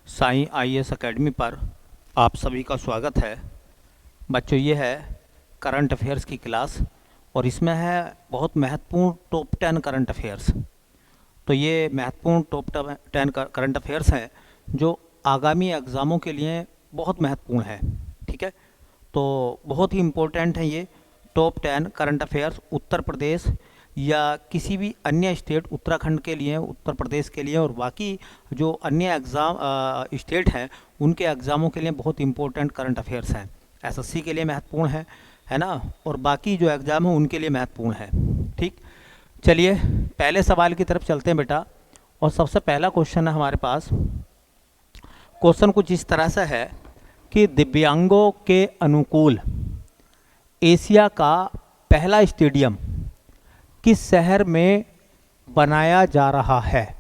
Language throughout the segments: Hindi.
साईं आईएएस एकेडमी पर आप सभी का स्वागत है। बच्चों, ये है करंट अफेयर्स की क्लास और इसमें है बहुत महत्वपूर्ण टॉप 10 करंट अफेयर्स। तो ये महत्वपूर्ण टॉप 10 करंट अफेयर्स हैं जो आगामी एग्ज़ामों के लिए बहुत महत्वपूर्ण है। ठीक है, तो बहुत ही इम्पोर्टेंट है ये top 10 current affairs Uttar Pradesh या किसी भी अन्य स्टेट, उत्तराखंड के लिए, उत्तर प्रदेश के लिए और बाकी जो अन्य एग्ज़ाम स्टेट हैं उनके एग्ज़ामों के लिए बहुत इंपॉर्टेंट करंट अफेयर्स हैं। एसएससी के लिए महत्वपूर्ण है ना, और बाकी जो एग्ज़ाम हैं उनके लिए महत्वपूर्ण है। ठीक, चलिए पहले सवाल की तरफ चलते हैं बेटा। और सबसे पहला क्वेश्चन है हमारे पास। क्वेश्चन कुछ इस तरह से है कि दिव्यांगों के अनुकूल एशिया का पहला स्टेडियम किस शहर में बनाया जा रहा है।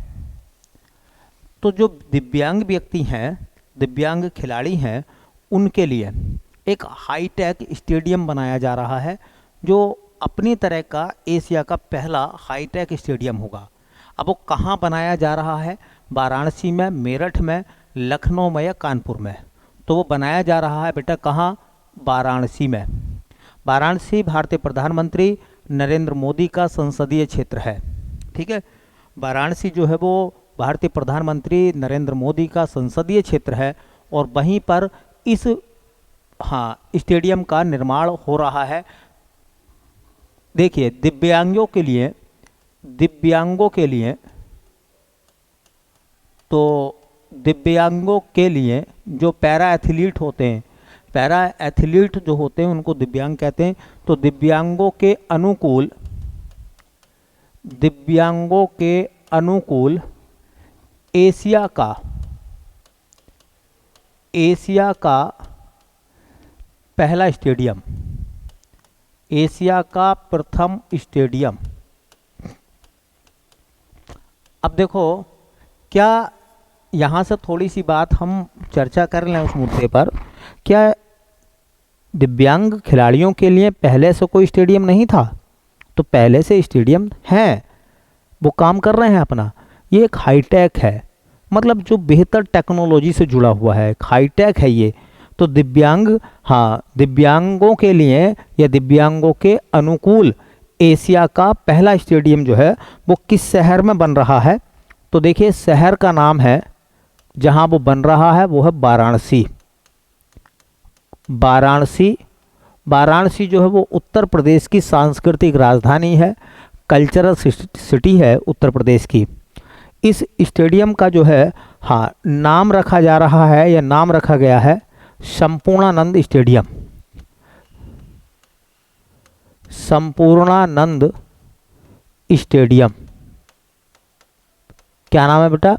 तो जो दिव्यांग व्यक्ति हैं, दिव्यांग खिलाड़ी हैं, उनके लिए एक हाईटेक स्टेडियम बनाया जा रहा है जो अपनी तरह का एशिया का पहला हाईटेक स्टेडियम होगा। अब वो कहाँ बनाया जा रहा है? वाराणसी में, मेरठ में, लखनऊ में या कानपुर में? तो वो बनाया जा रहा है बेटा कहाँ? वाराणसी में। वाराणसी भारतीय प्रधानमंत्री नरेंद्र मोदी का संसदीय क्षेत्र है। ठीक है, वाराणसी जो है वो भारतीय प्रधानमंत्री नरेंद्र मोदी का संसदीय क्षेत्र है और वहीं पर इस स्टेडियम का निर्माण हो रहा है। देखिए, दिव्यांगों के लिए जो पैरा एथलीट होते हैं, पैरा एथलीट जो होते हैं उनको दिव्यांग कहते हैं। तो दिव्यांगों के अनुकूल एशिया का पहला स्टेडियम, एशिया का प्रथम स्टेडियम। अब देखो, क्या यहाँ से थोड़ी सी बात हम चर्चा कर लें उस मुद्दे पर। क्या दिव्यांग खिलाड़ियों के लिए पहले से कोई स्टेडियम नहीं था? तो पहले से स्टेडियम हैं, वो काम कर रहे हैं अपना। ये एक हाईटेक है, मतलब जो बेहतर टेक्नोलॉजी से जुड़ा हुआ है, एक हाईटेक है ये। तो दिव्यांगों के लिए या दिव्यांगों के अनुकूल एशिया का पहला स्टेडियम जो है वो किस शहर में बन रहा है? तो देखिए, शहर का नाम है जहां वो बन रहा है वो है वाराणसी। वाराणसी जो है वो उत्तर प्रदेश की सांस्कृतिक राजधानी है, कल्चरल सिटी है उत्तर प्रदेश की। इस स्टेडियम का जो है नाम रखा जा रहा है या नाम रखा गया है संपूर्णानंद स्टेडियम। संपूर्णानंद स्टेडियम, क्या नाम है बेटा?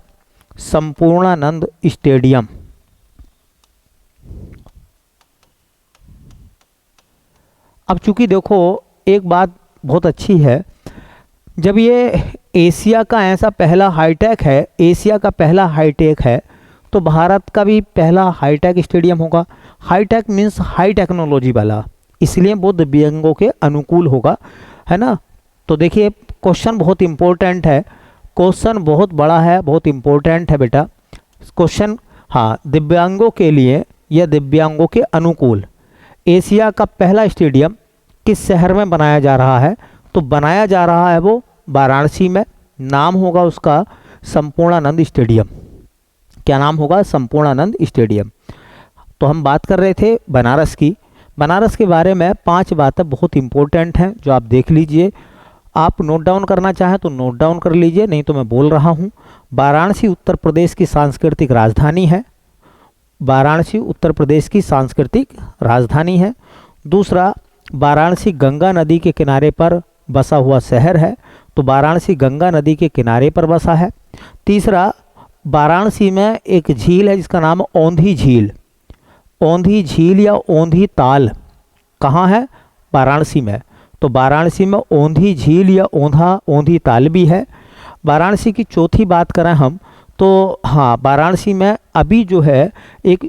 संपूर्णानंद स्टेडियम। अब चूंकि देखो, एक बात बहुत अच्छी है, जब ये एशिया का ऐसा पहला हाईटेक है, एशिया का पहला हाईटेक है, तो भारत का भी पहला हाईटेक स्टेडियम होगा। हाईटेक मीन्स हाई टेक्नोलॉजी वाला, इसलिए वो दिव्यांगों के अनुकूल होगा, है ना। तो देखिए, क्वेश्चन बहुत इम्पोर्टेंट है, क्वेश्चन बहुत बड़ा है, बहुत इम्पोर्टेंट है बेटा क्वेश्चन। दिव्यांगों के लिए या दिव्यांगों के अनुकूल एशिया का पहला स्टेडियम किस शहर में बनाया जा रहा है? तो बनाया जा रहा है वो वाराणसी में। नाम होगा उसका संपूर्णानंद स्टेडियम। क्या नाम होगा? संपूर्णानंद स्टेडियम। तो हम बात कर रहे थे बनारस की। बनारस के बारे में 5 बातें बहुत इंपॉर्टेंट हैं जो आप देख लीजिए। आप नोट डाउन करना चाहें तो नोट डाउन कर लीजिए, नहीं तो मैं बोल रहा हूँ। वाराणसी उत्तर प्रदेश की सांस्कृतिक राजधानी है। वाराणसी उत्तर प्रदेश की सांस्कृतिक राजधानी है। दूसरा, वाराणसी गंगा नदी के किनारे पर बसा हुआ शहर है, तो वाराणसी गंगा नदी के किनारे पर बसा है। तीसरा, वाराणसी में एक झील है जिसका नाम औंधी झील। औंधी झील या औंधी ताल कहाँ है? वाराणसी में। तो वाराणसी में औंधी झील या औंधी ताल भी है। वाराणसी की चौथी बात करें हम तो वाराणसी में अभी जो है एक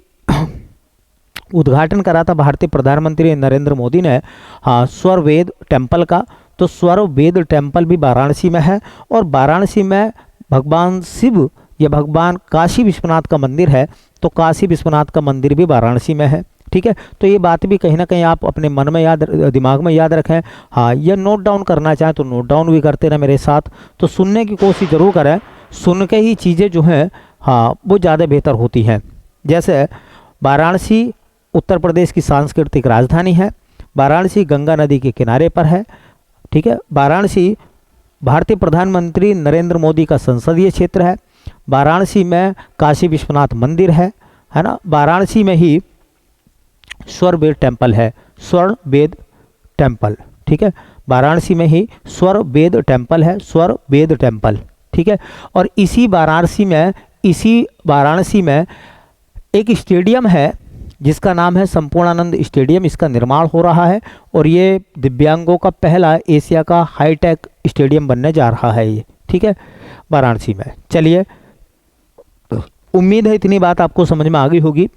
उद्घाटन करा था भारतीय प्रधानमंत्री नरेंद्र मोदी ने स्वरवेद टेम्पल का। तो स्वरवेद टेम्पल भी वाराणसी में है और वाराणसी में भगवान शिव ये भगवान काशी विश्वनाथ का मंदिर है, तो काशी विश्वनाथ का मंदिर भी वाराणसी में है। ठीक है, तो ये बात भी कहीं ना कहीं आप अपने मन में याद, दिमाग में याद रखें। हाँ, ये नोट डाउन करना चाहें तो नोट डाउन भी करते रहे मेरे साथ, तो सुनने की कोशिश ज़रूर करें। सुन के ही चीज़ें जो हैं हाँ वो ज़्यादा बेहतर होती हैं। जैसे वाराणसी उत्तर प्रदेश की सांस्कृतिक राजधानी है, वाराणसी गंगा नदी के किनारे पर है। ठीक है, वाराणसी भारतीय प्रधानमंत्री नरेंद्र मोदी का संसदीय क्षेत्र है। वाराणसी में काशी विश्वनाथ मंदिर है ना। वाराणसी में ही स्वर्ण वेद टेम्पल है, स्वर्ण वेद टेम्पल। ठीक है, वाराणसी में ही स्वर्ण वेद टेम्पल है, स्वर्ण वेद टेम्पल। ठीक है, और इसी वाराणसी में एक स्टेडियम है जिसका नाम है संपूर्णानंद स्टेडियम। इसका निर्माण हो रहा है और ये दिव्यांगों का पहला एशिया का हाईटेक स्टेडियम बनने जा रहा है ये। ठीक है, वाराणसी में। चलिए, उम्मीद है इतनी बात आपको समझ में आ गई होगी।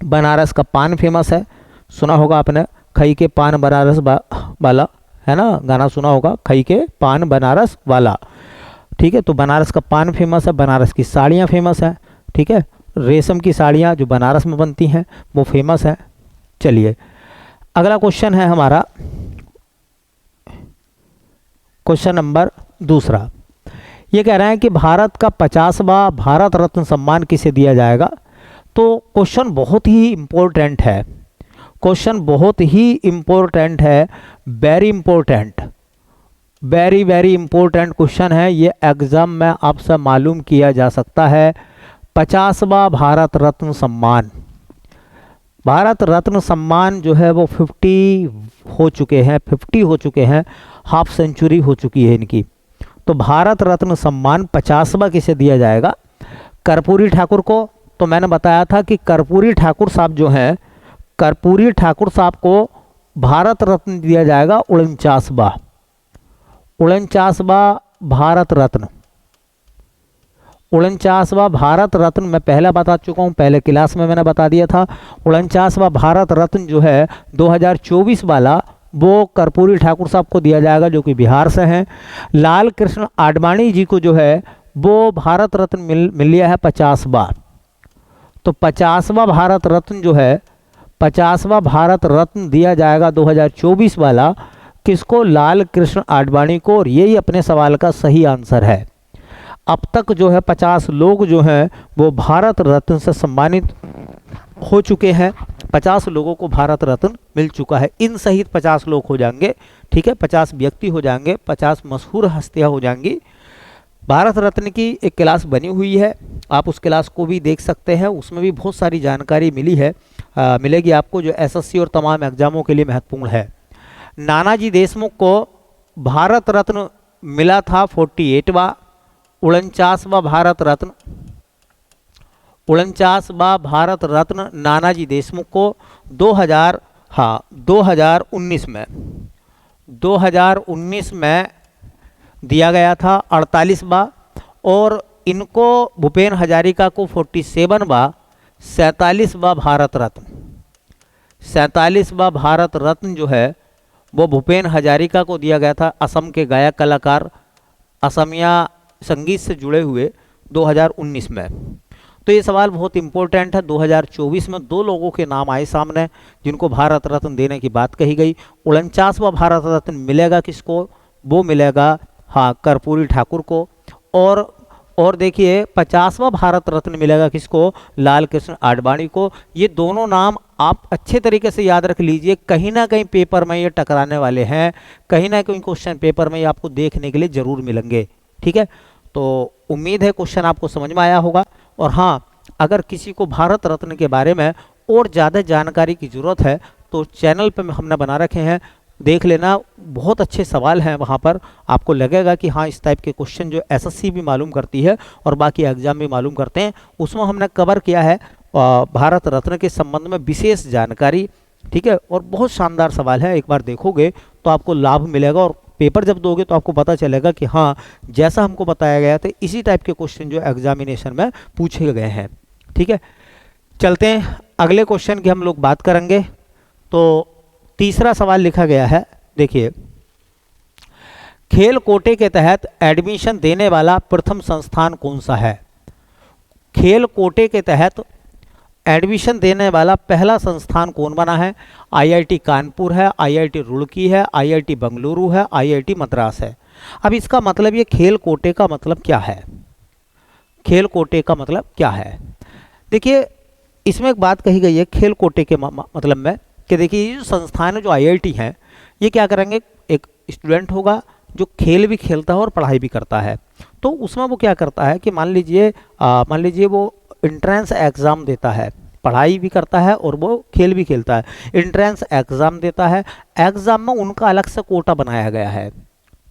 बनारस का पान फेमस है, सुना होगा आपने, खई के पान बनारस वाला, है ना, गाना सुना होगा, खई के पान बनारस वाला। ठीक है, तो बनारस का पान फेमस है, बनारस की साड़ियाँ फेमस हैं। ठीक है, रेशम की साड़ियाँ जो बनारस में बनती हैं वो फेमस हैं। चलिए, अगला क्वेश्चन है हमारा, क्वेश्चन नंबर दूसरा। ये कह रहे हैं कि भारत का 50वां भारत रत्न सम्मान किसे दिया जाएगा। तो क्वेश्चन बहुत ही इम्पोर्टेंट है, क्वेश्चन बहुत ही इम्पोर्टेंट है, very important, very very important question है। ये एग्जाम में आपसे मालूम किया जा सकता है। 50वां भारत रत्न सम्मान, भारत रत्न सम्मान जो है वो 50 हो चुके हैं, 50 हो चुके हैं, हाफ सेंचुरी हो चुकी है इनकी। तो भारत रत्न सम्मान 50वां किसे दिया जाएगा। कर्पूरी ठाकुर को, तो मैंने बताया था कि कर्पूरी ठाकुर साहब जो हैं, कर्पूरी ठाकुर साहब को भारत रत्न दिया जाएगा 49वां, 49वां भारत रत्न, 49वां भारत रत्न मैं पहले बता चुका हूँ, पहले क्लास में मैंने बता दिया था। 49वां भारत रत्न जो है 2024 वाला वो कर्पूरी ठाकुर साहब को दिया जाएगा जो कि बिहार से हैं। लाल कृष्ण आडवाणी जी को जो है वो भारत रत्न मिल लिया है 50वां। तो 50वां भारत रत्न जो है, 50वां भारत रत्न दिया जाएगा 2024 वाला किसको, लाल कृष्ण आडवाणी को। और यही अपने सवाल का सही आंसर है। अब तक जो है 50 लोग जो हैं वो भारत रत्न से सम्मानित हो चुके हैं, 50 लोगों को भारत रत्न मिल चुका है। इन सहित 50 लोग हो जाएंगे। ठीक है, 50 व्यक्ति हो जाएंगे, 50 मशहूर हस्तियां हो जाएंगी। भारत रत्न की एक क्लास बनी हुई है, आप उस क्लास को भी देख सकते हैं, उसमें भी बहुत सारी जानकारी मिली है, मिलेगी आपको, जो एसएससी और तमाम एग्जामों के लिए महत्वपूर्ण है। नानाजी देशमुख को भारत रत्न मिला था 48वां, 49वां भारत रत्न, 49वां भारत रत्न नानाजी देशमुख को 2019 में दिया गया था 48वां। और इनको भूपेन हजारिका को 47वां, 47वां भारत रत्न, 47वां भारत रत्न जो है वो भूपेन हजारिका को दिया गया था। असम के गायक कलाकार, असमिया संगीत से जुड़े हुए 2019 में। तो ये सवाल बहुत इंपॉर्टेंट है। 2024 में 2 लोगों के नाम आए सामने जिनको भारत रत्न देने की बात कही गई। 49वां भारत रत्न मिलेगा किसको, वो मिलेगा कर्पूरी ठाकुर को। और देखिए 50वां भारत रत्न मिलेगा किसको, लाल कृष्ण आडवाणी को। ये दोनों नाम आप अच्छे तरीके से याद रख लीजिए, कहीं ना कहीं पेपर में ये टकराने वाले हैं, कहीं ना कहीं क्वेश्चन पेपर में ये आपको देखने के लिए जरूर मिलेंगे। ठीक है, तो उम्मीद है क्वेश्चन आपको समझ में आया होगा। और हाँ, अगर किसी को भारत रत्न के बारे में और ज़्यादा जानकारी की ज़रूरत है तो चैनल पर हमने बना रखे हैं, देख लेना, बहुत अच्छे सवाल हैं वहाँ पर। आपको लगेगा कि हाँ, इस टाइप के क्वेश्चन जो एसएससी भी मालूम करती है और बाकी एग्जाम भी मालूम करते हैं, उसमें हमने कवर किया है भारत रत्न के संबंध में विशेष जानकारी। ठीक है, और बहुत शानदार सवाल है, एक बार देखोगे तो आपको लाभ मिलेगा और पेपर जब दोगे तो आपको पता चलेगा कि हाँ, जैसा हमको बताया गया था इसी टाइप के क्वेश्चन जो एग्जामिनेशन में पूछे गए हैं। ठीक है, चलते हैं अगले क्वेश्चन की हम लोग बात करेंगे। तो तीसरा सवाल लिखा गया है, देखिए, खेल कोटे के तहत एडमिशन देने वाला प्रथम संस्थान कौन सा है। खेल कोटे के तहत एडमिशन देने वाला पहला संस्थान कौन बना है? आईआईटी कानपुर है, आईआईटी रुड़की है, आईआईटी बेंगलुरु है, आईआईटी मद्रास है। अब इसका मतलब ये खेल कोटे का मतलब क्या है? खेल कोटे का मतलब क्या है? देखिए इसमें एक बात कही गई है खेल कोटे के मतलब में कि देखिए ये जो संस्थान है, जो आईआईटी हैं, ये क्या करेंगे, एक स्टूडेंट होगा जो खेल भी खेलता है और पढ़ाई भी करता है, तो उसमें वो क्या करता है कि मान लीजिए वो इंट्रेंस एग्ज़ाम देता है, पढ़ाई भी करता है और वो खेल भी खेलता है, इंट्रेंस एग्ज़ाम देता है। एग्ज़ाम में उनका अलग से कोटा बनाया गया है।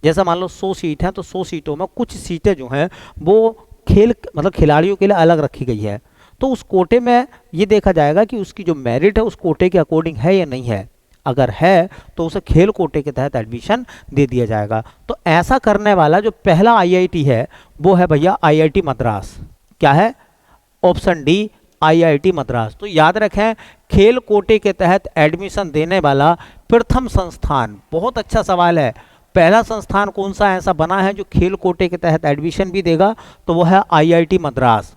जैसा मान लो 100 सीट हैं तो 100 सीटों में कुछ सीटें जो हैं वो खेल मतलब खिलाड़ियों के लिए अलग रखी गई है। तो उस कोटे में ये देखा जाएगा कि उसकी जो मेरिट है उस कोटे के अकॉर्डिंग है या नहीं है। अगर है तो उसे खेल कोटे के तहत एडमिशन दे दिया जाएगा। तो ऐसा करने वाला जो पहला आईआईटी है वो है भैया आईआईटी मद्रास। क्या है? Option D, IIT Madras. तो याद रखें, खेल कोटे के तहत एडमिशन देने वाला प्रथम संस्थान, बहुत अच्छा सवाल है, पहला संस्थान कौन सा ऐसा बना है जो खेल कोटे के तहत एडमिशन भी देगा? तो वो है आईआईटी मद्रास।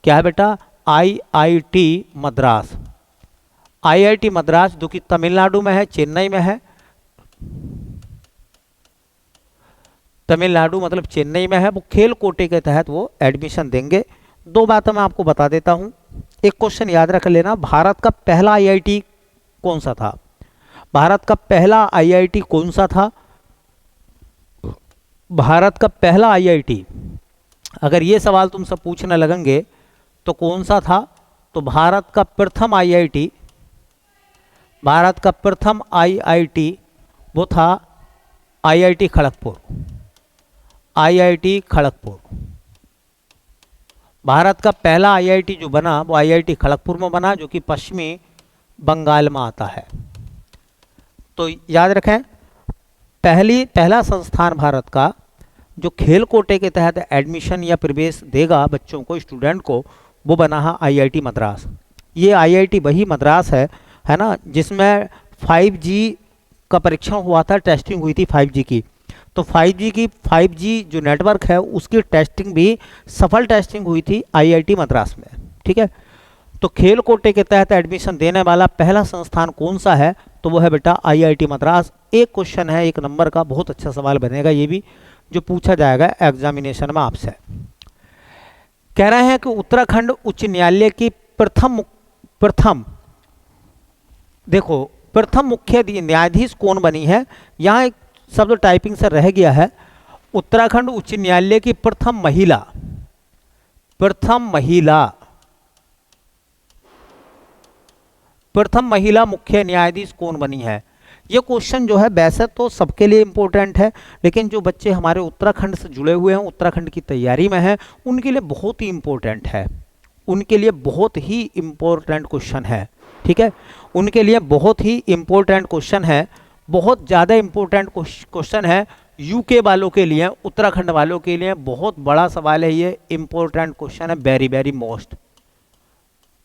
क्या है बेटा? आईआईटी मद्रास। आईआईटी मद्रास जो कि तमिलनाडु में है, चेन्नई में है। तमिलनाडु मतलब चेन्नई में है। वो खेल कोटे के तहत वो एडमिशन देंगे। दो बातें मैं आपको बता देता हूं। एक क्वेश्चन याद रख लेना, भारत का पहला आईआईटी कौन सा था? भारत का पहला आईआईटी कौन सा था? भारत का पहला आईआईटी, अगर ये सवाल तुमसे पूछने लगेंगे तो कौन सा था? तो भारत का प्रथम आईआईटी, भारत का प्रथम आईआईटी वो था आईआईटी खड़गपुर। आईआईटी खड़गपुर, भारत का पहला आईआईटी जो बना वो आईआईटी खड़गपुर में बना, जो कि पश्चिमी बंगाल में आता है। तो याद रखें, पहला संस्थान भारत का जो खेल कोटे के तहत एडमिशन या प्रवेश देगा बच्चों को, स्टूडेंट को, वो बना है आईआईटी मद्रास। ये आईआईटी वही मद्रास है ना, जिसमें 5G का परीक्षण हुआ था, टेस्टिंग हुई थी 5G की। तो 5G जो नेटवर्क है उसकी टेस्टिंग भी सफल टेस्टिंग हुई थी आईआईटी मद्रास में। ठीक है, तो खेल कोटे के तहत एडमिशन देने वाला पहला संस्थान कौन सा है? तो वो है बेटा आईआईटी मद्रास। एक क्वेश्चन है 1 नंबर का, बहुत अच्छा सवाल बनेगा ये भी, जो पूछा जाएगा एग्जामिनेशन में आपसे। कह रहे हैं कि उत्तराखंड उच्च न्यायालय की प्रथम मुख्य न्यायाधीश कौन बनी है? यहाँ एक शब्द टाइपिंग से रह गया है। उत्तराखंड उच्च न्यायालय की प्रथम महिला मुख्य न्यायाधीश कौन बनी है? ये क्वेश्चन जो है वैसे तो सबके लिए इम्पोर्टेंट है, लेकिन जो बच्चे हमारे उत्तराखंड से जुड़े हुए हैं, उत्तराखंड की तैयारी में हैं, उनके लिए बहुत ही इम्पोर्टेंट है। उनके लिए बहुत ही इम्पोर्टेंट क्वेश्चन है। ठीक है, उनके लिए बहुत ही इम्पोर्टेंट क्वेश्चन है, बहुत ज़्यादा इम्पोर्टेंट क्वेश्चन है। यूके वालों के लिए, उत्तराखंड वालों के लिए बहुत बड़ा सवाल है ये, इम्पोर्टेंट क्वेश्चन है, वेरी वेरी मोस्ट,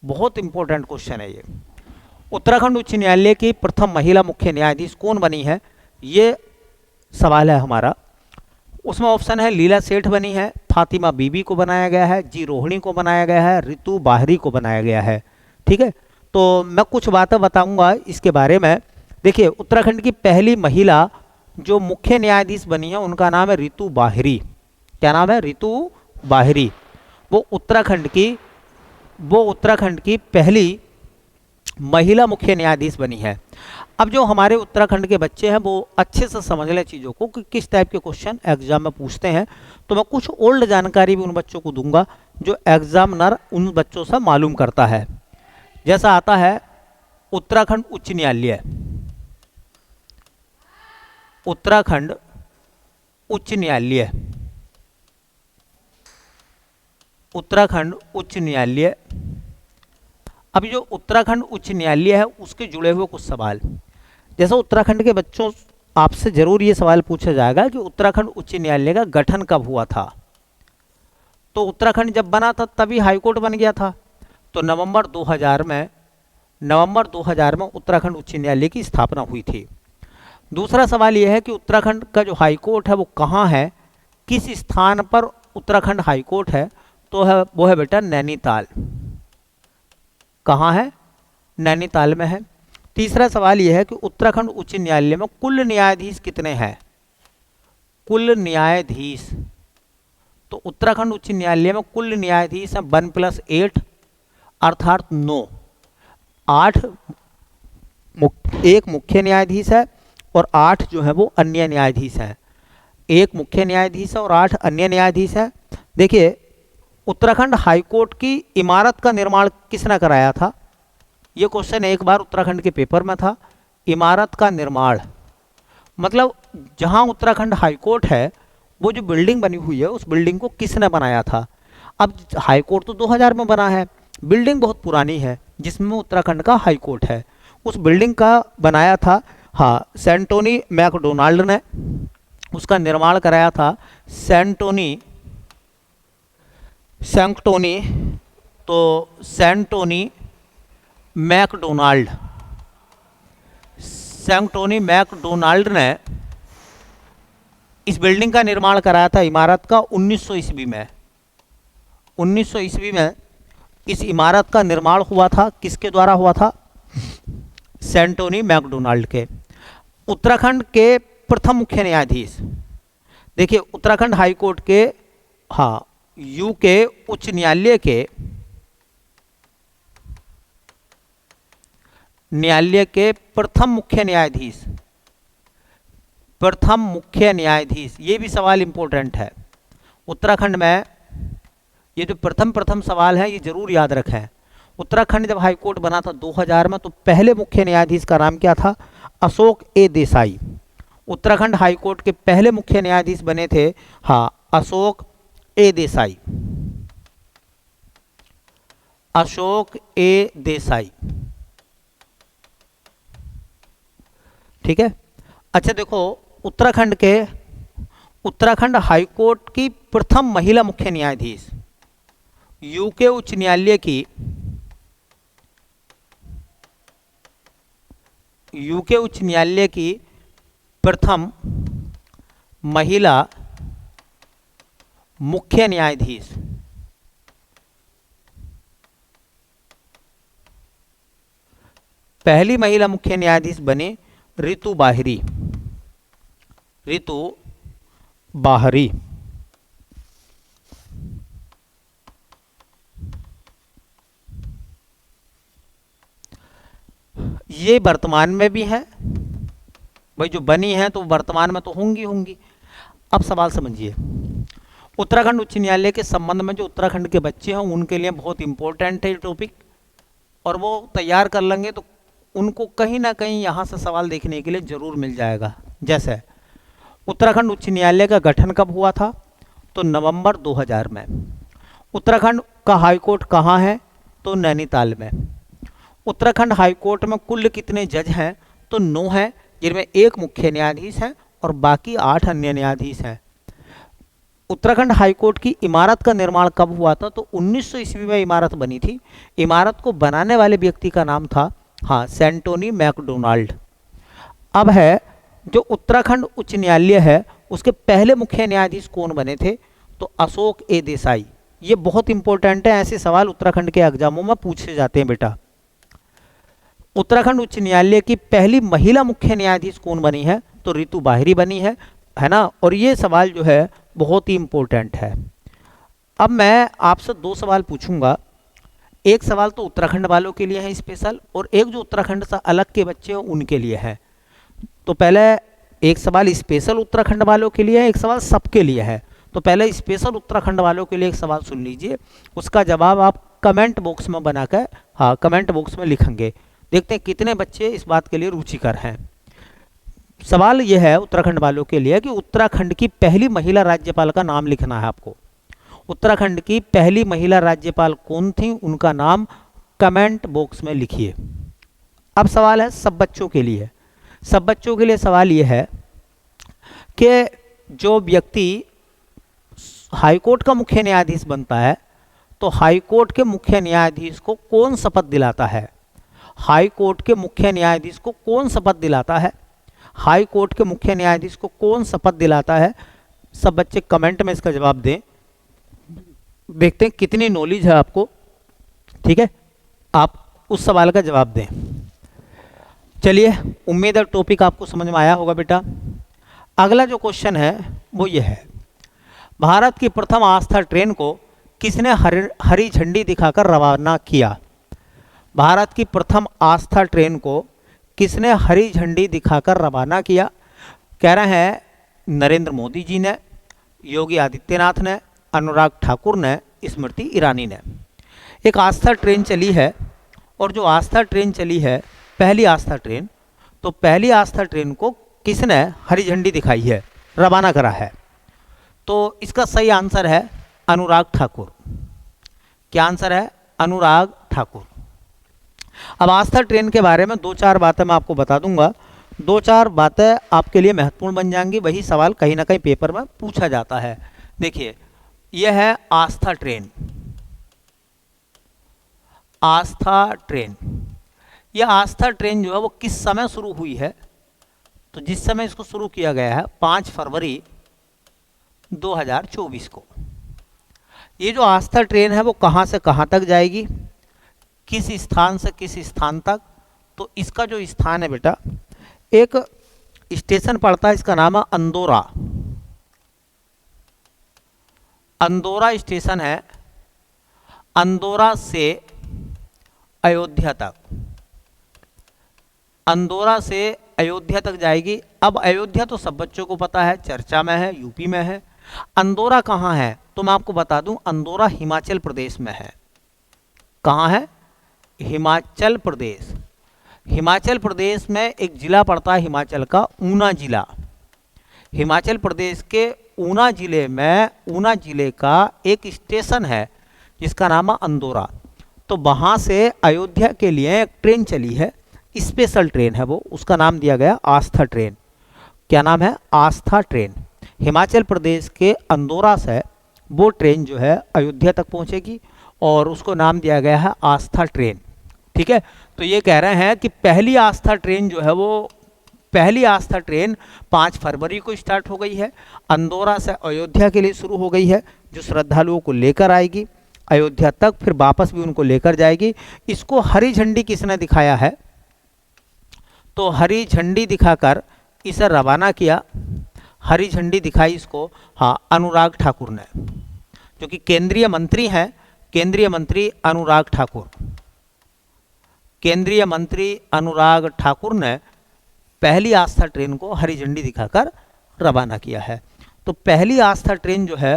बहुत इम्पोर्टेंट क्वेश्चन है ये। उत्तराखंड उच्च न्यायालय की प्रथम महिला मुख्य न्यायाधीश कौन बनी है, ये सवाल है हमारा। उसमें ऑप्शन है लीला सेठ बनी है, फातिमा बीबी को बनाया गया है, जी रोहिणी को बनाया गया है, रितु बाहरी को बनाया गया है। ठीक है, तो मैं कुछ बातें बताऊंगा इसके बारे में। देखिए, उत्तराखंड की पहली महिला जो मुख्य न्यायाधीश बनी है उनका नाम है रितु बाहरी। क्या नाम है? रितु बाहरी। वो उत्तराखंड की पहली महिला मुख्य न्यायाधीश बनी है। अब जो हमारे उत्तराखंड के बच्चे हैं वो अच्छे से समझ लें चीज़ों को कि किस टाइप के क्वेश्चन एग्जाम में पूछते हैं। तो मैं कुछ ओल्ड जानकारी भी उन बच्चों को दूंगा जो एग्जामिनर उन बच्चों से मालूम करता है। जैसा आता है उत्तराखंड उच्च न्यायालय, उत्तराखंड उच्च न्यायालय, उत्तराखंड उच्च न्यायालय। अब जो उत्तराखंड उच्च न्यायालय है उसके जुड़े हुए कुछ सवाल, जैसा उत्तराखंड के बच्चों आपसे जरूर ये सवाल पूछा जाएगा कि उत्तराखंड उच्च न्यायालय का गठन कब हुआ था। तो उत्तराखंड जब बना था तभी हाईकोर्ट बन गया था। तो नवंबर 2000 में उत्तराखंड उच्च न्यायालय की स्थापना हुई थी। दूसरा सवाल यह है कि उत्तराखंड का जो हाईकोर्ट है वो कहाँ है, किस स्थान पर उत्तराखंड हाईकोर्ट है, तो है वो है बेटा नैनीताल। कहाँ है? नैनीताल में है। तीसरा सवाल यह है कि उत्तराखंड उच्च न्यायालय में कुल न्यायाधीश कितने हैं? कुल न्यायाधीश, तो उत्तराखंड उच्च न्यायालय में कुल न्यायाधीश हैं 1+8 अर्थात 9। 8 एक मुख्य न्यायाधीश है और 8 जो है वो अन्य न्यायाधीश हैं। एक मुख्य न्यायाधीश है और 8 अन्य न्यायाधीश हैं। देखिए, उत्तराखंड हाईकोर्ट की इमारत का निर्माण किसने कराया था? ये क्वेश्चन एक बार उत्तराखंड के पेपर में था। इमारत का निर्माण मतलब जहां उत्तराखंड हाईकोर्ट है, वो जो बिल्डिंग बनी हुई है उस बिल्डिंग को किसने बनाया था? अब हाईकोर्ट तो 2000 में बना है, बिल्डिंग बहुत पुरानी है जिसमें उत्तराखंड का हाईकोर्ट है, उस बिल्डिंग का बनाया था सेंटोनी मैकडोनाल्ड ने। उसका निर्माण कराया था सेंटोनी मैकडोनाल्ड ने इस बिल्डिंग का निर्माण कराया था, इमारत का 1900 ईस्वी में। 1900 ईस्वी में इस इमारत का निर्माण हुआ था। किसके द्वारा हुआ था? सेंटोनी मैकडोनाल्ड के। उत्तराखंड के प्रथम मुख्य न्यायाधीश, देखिए उत्तराखंड हाईकोर्ट के यूके उच्च न्यायालय के प्रथम मुख्य न्यायाधीश, ये भी सवाल इंपॉर्टेंट है। उत्तराखंड में ये जो प्रथम सवाल है ये जरूर याद रखें। उत्तराखंड जब हाईकोर्ट बना था 2000 में, तो पहले मुख्य न्यायाधीश का नाम क्या था? अशोक ए देसाई। उत्तराखंड हाईकोर्ट के पहले मुख्य न्यायाधीश बने थे अशोक ए देसाई। अशोक ए देसाई, ठीक है। अच्छा देखो, उत्तराखंड हाईकोर्ट की प्रथम महिला मुख्य न्यायाधीश, यूके उच्च न्यायालय की प्रथम महिला मुख्य न्यायाधीश, पहली महिला मुख्य न्यायाधीश बने रितु बाहरी। ये वर्तमान में भी है भाई, जो बनी है तो वर्तमान में तो होंगी। अब सवाल समझिए, उत्तराखंड उच्च न्यायालय के संबंध में जो उत्तराखंड के बच्चे हैं उनके लिए बहुत इंपॉर्टेंट है ये टॉपिक, और वो तैयार कर लेंगे तो उनको कहीं ना कहीं यहाँ से सवाल देखने के लिए जरूर मिल जाएगा। जैसे उत्तराखंड उच्च न्यायालय का गठन कब हुआ था? तो नवंबर 2000 में। उत्तराखंड का हाईकोर्ट कहाँ है? तो नैनीताल में। उत्तराखंड हाईकोर्ट में कुल कितने जज हैं? तो 9 हैं, जिनमें एक मुख्य न्यायाधीश है और बाकी 8 अन्य न्यायाधीश हैं। उत्तराखंड हाईकोर्ट की इमारत का निर्माण कब हुआ था? तो 1900 ईस्वी में इमारत बनी थी। इमारत को बनाने वाले व्यक्ति का नाम था सेंटोनी मैकडोनाल्ड। अब है जो उत्तराखंड उच्च न्यायालय है उसके पहले मुख्य न्यायाधीश कौन बने थे? तो अशोक ए देसाई। ये बहुत इंपॉर्टेंट है, ऐसे सवाल उत्तराखंड के एग्जामों में पूछे जाते हैं बेटा। उत्तराखंड उच्च न्यायालय की पहली महिला मुख्य न्यायाधीश कौन बनी है? तो रितु बाहरी बनी है ना। और ये सवाल जो है बहुत ही इंपॉर्टेंट है। अब मैं आपसे 2 सवाल पूछूंगा। एक सवाल तो उत्तराखंड वालों के लिए है स्पेशल, और एक जो उत्तराखंड से अलग के बच्चे हैं उनके लिए है। तो पहले एक सवाल स्पेशल उत्तराखंड वालों के लिए है, एक सवाल सबके लिए है। तो पहले स्पेशल उत्तराखंड वालों के लिए एक सवाल सुन लीजिए, उसका जवाब आप कमेंट बॉक्स में बनाकर कमेंट बॉक्स में लिखेंगे। देखते हैं कितने बच्चे इस बात के लिए रुचिकर हैं। सवाल यह है उत्तराखंड वालों के लिए कि उत्तराखंड की पहली महिला राज्यपाल का नाम लिखना है आपको। उत्तराखंड की पहली महिला राज्यपाल कौन थी, उनका नाम कमेंट बॉक्स में लिखिए। अब सवाल है सब बच्चों के लिए। सब बच्चों के लिए सवाल यह है कि जो व्यक्ति हाईकोर्ट का मुख्य न्यायाधीश बनता है तो हाईकोर्ट के मुख्य न्यायाधीश को कौन शपथ दिलाता है? हाईकोर्ट के मुख्य न्यायाधीश को कौन शपथ दिलाता है? हाईकोर्ट के मुख्य न्यायाधीश को कौन शपथ दिलाता है? सब बच्चे कमेंट में इसका जवाब दें। देखते हैं कितनी नॉलेज है आपको। ठीक है, आप उस सवाल का जवाब दें। चलिए, उम्मीद है टॉपिक आपको समझ में आया होगा बेटा। अगला जो क्वेश्चन है वो ये है, भारत की प्रथम आस्था ट्रेन को किसने हरी झंडी दिखाकर रवाना किया? भारत की प्रथम आस्था ट्रेन को किसने हरी झंडी दिखाकर रवाना किया? कह रहे हैं नरेंद्र मोदी जी ने, योगी आदित्यनाथ ने, अनुराग ठाकुर ने, स्मृति ईरानी ने। एक आस्था ट्रेन चली है, और जो आस्था ट्रेन चली है पहली आस्था ट्रेन, तो पहली आस्था ट्रेन को किसने हरी झंडी दिखाई है, रवाना करा है? तो इसका सही आंसर है अनुराग ठाकुर। क्या आंसर है? अनुराग ठाकुर। अब आस्था ट्रेन के बारे में दो चार बातें मैं आपको बता दूंगा, दो चार बातें आपके लिए महत्वपूर्ण बन जाएंगी, वही सवाल कहीं ना कहीं पेपर में पूछा जाता है। देखिए, यह है आस्था ट्रेन। आस्था ट्रेन, यह आस्था ट्रेन जो है वो किस समय शुरू हुई है? तो जिस समय इसको शुरू किया गया है 5 फरवरी 2024 को। ये जो आस्था ट्रेन है वो कहाँ से कहाँ तक जाएगी, किस स्थान से किस स्थान तक? तो इसका जो स्थान है बेटा, एक स्टेशन पड़ता है, इसका नाम है अंदौरा। अंदौरा स्टेशन है, अंदौरा से अयोध्या तक, अंदौरा से अयोध्या तक जाएगी। अब अयोध्या तो सब बच्चों को पता है, चर्चा में है, यूपी में है। अंदौरा कहाँ है? तो मैं आपको बता दूं, अंदौरा हिमाचल प्रदेश में है। कहाँ है? हिमाचल प्रदेश। हिमाचल प्रदेश में एक जिला पड़ता है हिमाचल का, ऊना जिला। हिमाचल प्रदेश के ऊना जिले में, ऊना जिले का एक स्टेशन है जिसका नाम है अंदौरा। तो वहाँ से अयोध्या के लिए एक ट्रेन चली है, स्पेशल ट्रेन है वो, उसका नाम दिया गया आस्था ट्रेन। क्या नाम है? आस्था ट्रेन। हिमाचल प्रदेश के अंदौरा से वो ट्रेन जो है अयोध्या तक पहुँचेगी और उसको नाम दिया गया है आस्था ट्रेन। ठीक है, तो ये कह रहे हैं कि पहली आस्था ट्रेन जो है वो, पहली आस्था ट्रेन 5 फरवरी को स्टार्ट हो गई है, अंदौरा से अयोध्या के लिए शुरू हो गई है, जो श्रद्धालुओं को लेकर आएगी अयोध्या तक, फिर वापस भी उनको लेकर जाएगी। इसको हरी झंडी किसने दिखाया है? तो हरी झंडी दिखाकर इसे रवाना किया, हरी झंडी दिखाई इसको, हाँ, अनुराग ठाकुर ने, जो कि केंद्रीय मंत्री हैं, केंद्रीय मंत्री अनुराग ठाकुर। केंद्रीय मंत्री अनुराग ठाकुर ने पहली आस्था ट्रेन को हरी झंडी दिखाकर रवाना किया है। तो पहली आस्था ट्रेन जो है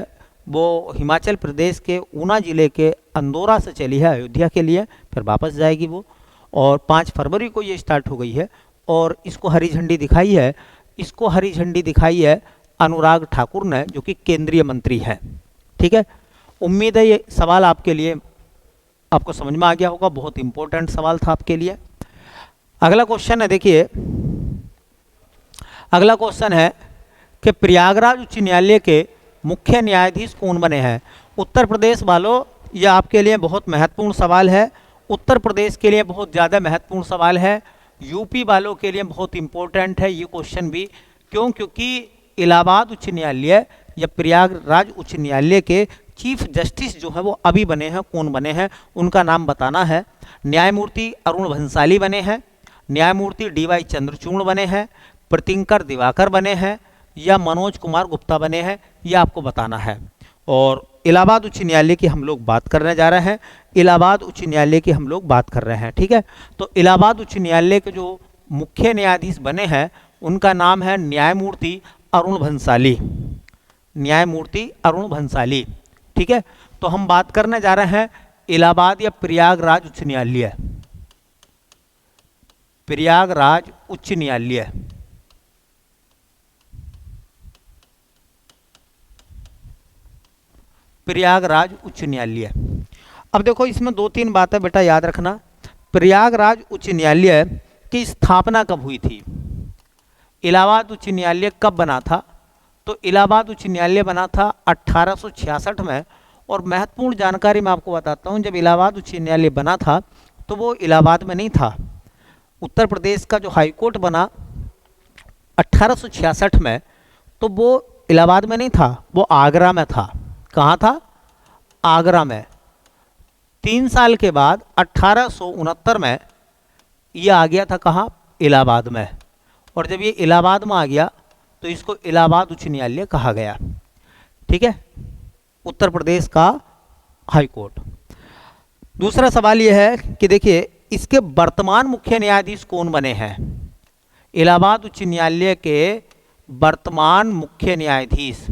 वो हिमाचल प्रदेश के ऊना जिले के अंदौरा से चली है अयोध्या के लिए, फिर वापस जाएगी वो, और 5 फरवरी को ये स्टार्ट हो गई है और इसको हरी झंडी दिखाई है, इसको हरी झंडी दिखाई है अनुराग ठाकुर ने, जो कि केंद्रीय मंत्री हैं। ठीक है, उम्मीद है ये सवाल आपके लिए, आपको समझ में आ गया होगा, बहुत इंपॉर्टेंट सवाल था आपके लिए। अगला क्वेश्चन है, देखिए अगला क्वेश्चन है कि प्रयागराज उच्च न्यायालय के मुख्य न्यायाधीश कौन बने हैं? उत्तर प्रदेश वालों, यह आपके लिए बहुत महत्वपूर्ण सवाल है, उत्तर प्रदेश के लिए बहुत ज़्यादा महत्वपूर्ण सवाल है, यूपी वालों के लिए बहुत इंपॉर्टेंट है ये क्वेश्चन भी। क्यों? क्योंकि इलाहाबाद उच्च न्यायालय या प्रयागराज उच्च न्यायालय के चीफ जस्टिस जो है वो अभी बने हैं, कौन बने हैं उनका नाम बताना है। न्यायमूर्ति अरुण भंसाली बने हैं, न्यायमूर्ति DY चंद्रचूड़ बने हैं, प्रीतिंकर दिवाकर बने हैं, या मनोज कुमार गुप्ता बने हैं, यह आपको बताना है। और इलाहाबाद उच्च न्यायालय की हम लोग बात करने जा रहे हैं, इलाहाबाद उच्च न्यायालय की हम लोग बात कर रहे हैं। ठीक है, तो इलाहाबाद उच्च न्यायालय के जो मुख्य न्यायाधीश बने हैं उनका नाम है न्यायमूर्ति अरुण भंसाली, न्यायमूर्ति अरुण भंसाली। ठीक है, तो हम बात करने जा रहे हैं इलाहाबाद या प्रयागराज उच्च न्यायालय, प्रयागराज उच्च न्यायालय। प्रयागराज उच्च न्यायालय। अब देखो इसमें 2-3 बातें बेटा याद रखना। प्रयागराज उच्च न्यायालय की स्थापना कब हुई थी? इलाहाबाद उच्च न्यायालय कब बना था? तो इलाहाबाद उच्च न्यायालय बना था 1866 में। और महत्वपूर्ण जानकारी मैं आपको बताता हूँ, जब इलाहाबाद उच्च न्यायालय बना था तो वो इलाहाबाद में नहीं था। उत्तर प्रदेश का जो हाईकोर्ट बना 1866 में, तो वो इलाहाबाद में नहीं था, वो आगरा में था। कहाँ था? आगरा में। 3 साल के बाद 1869 में ये आ गया था कहाँ? इलाहाबाद में। और जब ये इलाहाबाद में आ गया तो इसको इलाहाबाद उच्च न्यायालय कहा गया। ठीक है, उत्तर प्रदेश का हाई कोर्ट। दूसरा सवाल यह है कि देखिए इसके वर्तमान मुख्य न्यायाधीश कौन बने हैं? इलाहाबाद उच्च न्यायालय के वर्तमान मुख्य न्यायाधीश,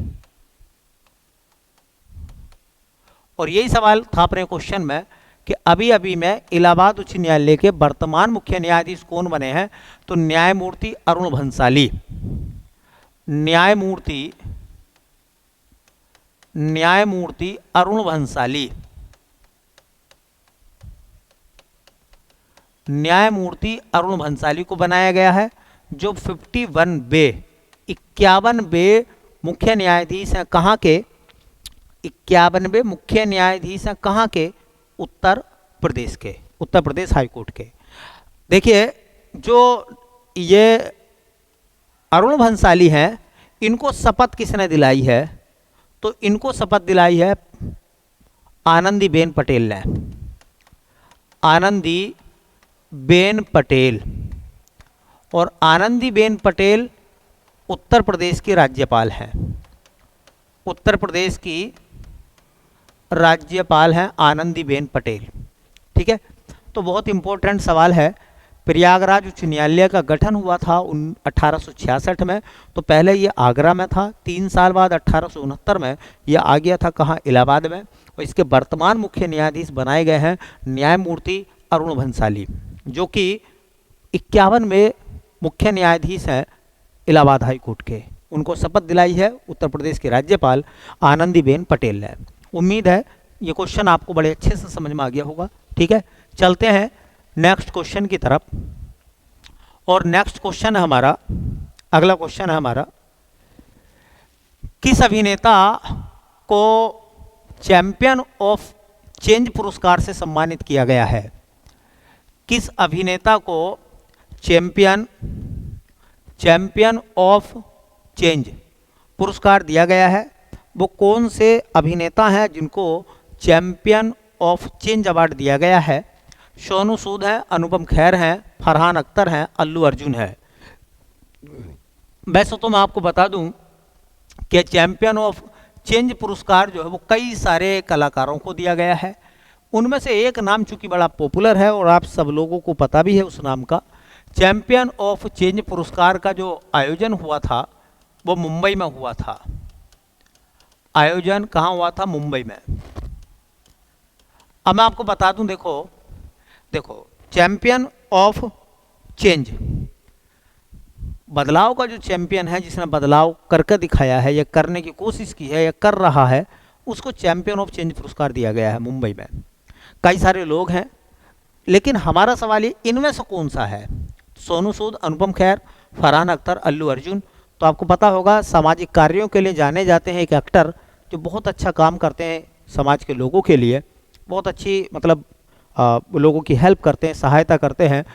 और यही सवाल था अपने क्वेश्चन में कि अभी अभी में इलाहाबाद उच्च न्यायालय के वर्तमान मुख्य न्यायाधीश कौन बने हैं? तो न्यायमूर्ति अरुण भंसाली, न्यायमूर्ति अरुण भंसाली, न्यायमूर्ति अरुण भंसाली को बनाया गया है, जो 51वें मुख्य न्यायाधीश हैं। कहाँ के? 51वें मुख्य न्यायाधीश हैं कहाँ के? उत्तर प्रदेश के, उत्तर प्रदेश हाई कोर्ट के। देखिए जो ये अरुण भंसाली हैं, इनको शपथ किसने दिलाई है? तो इनको शपथ दिलाई है आनंदीबेन पटेल ने, आनंदीबेन पटेल। और आनंदीबेन पटेल उत्तर प्रदेश की राज्यपाल हैं, उत्तर प्रदेश की राज्यपाल हैं आनंदीबेन पटेल। ठीक है, तो बहुत इंपॉर्टेंट सवाल है। प्रयागराज उच्च न्यायालय का गठन हुआ था 1866 में, तो पहले ये आगरा में था। 3 साल बाद 1869 में ये आ गया था कहाँ? इलाहाबाद में। और इसके वर्तमान मुख्य न्यायाधीश बनाए गए हैं न्यायमूर्ति अरुण भंसाली, जो कि 51वें मुख्य न्यायाधीश हैं इलाहाबाद हाई कोर्ट के। उनको शपथ दिलाई है उत्तर प्रदेश के राज्यपाल आनंदीबेन पटेल ने। उम्मीद है ये क्वेश्चन आपको बड़े अच्छे से समझ में आ गया होगा। ठीक है, चलते हैं नेक्स्ट क्वेश्चन की तरफ। और नेक्स्ट क्वेश्चन है हमारा, अगला क्वेश्चन है हमारा, किस अभिनेता को चैंपियन ऑफ चेंज पुरस्कार से सम्मानित किया गया है? किस अभिनेता को चैंपियन ऑफ चेंज पुरस्कार दिया गया है? वो कौन से अभिनेता हैं जिनको चैंपियन ऑफ चेंज अवार्ड दिया गया है? सोनू सूद हैं, अनुपम खेर हैं, फरहान अख्तर हैं, अल्लू अर्जुन है। वैसे तो मैं आपको बता दूं कि चैंपियन ऑफ चेंज पुरस्कार जो है वो कई सारे कलाकारों को दिया गया है। उनमें से एक नाम चूंकि बड़ा पॉपुलर है और आप सब लोगों को पता भी है उस नाम का। चैंपियन ऑफ चेंज पुरस्कार का जो आयोजन हुआ था वो मुंबई में हुआ था। आयोजन कहाँ हुआ था? मुंबई में। अब मैं आपको बता दूं, देखो चैंपियन ऑफ चेंज, बदलाव का जो चैंपियन है, जिसने बदलाव करके दिखाया है या करने की कोशिश की है या कर रहा है, उसको चैंपियन ऑफ चेंज पुरस्कार दिया गया है मुंबई में। कई सारे लोग हैं, लेकिन हमारा सवाल ये इनमें से कौन सा है? सोनू सूद, अनुपम खेर, फरहान अख्तर, अल्लू अर्जुन। तो आपको पता होगा सामाजिक कार्यों के लिए जाने जाते हैं एक एक्टर जो बहुत अच्छा काम करते हैं समाज के लोगों के लिए, बहुत अच्छी मतलब लोगों की हेल्प करते हैं, सहायता करते हैं।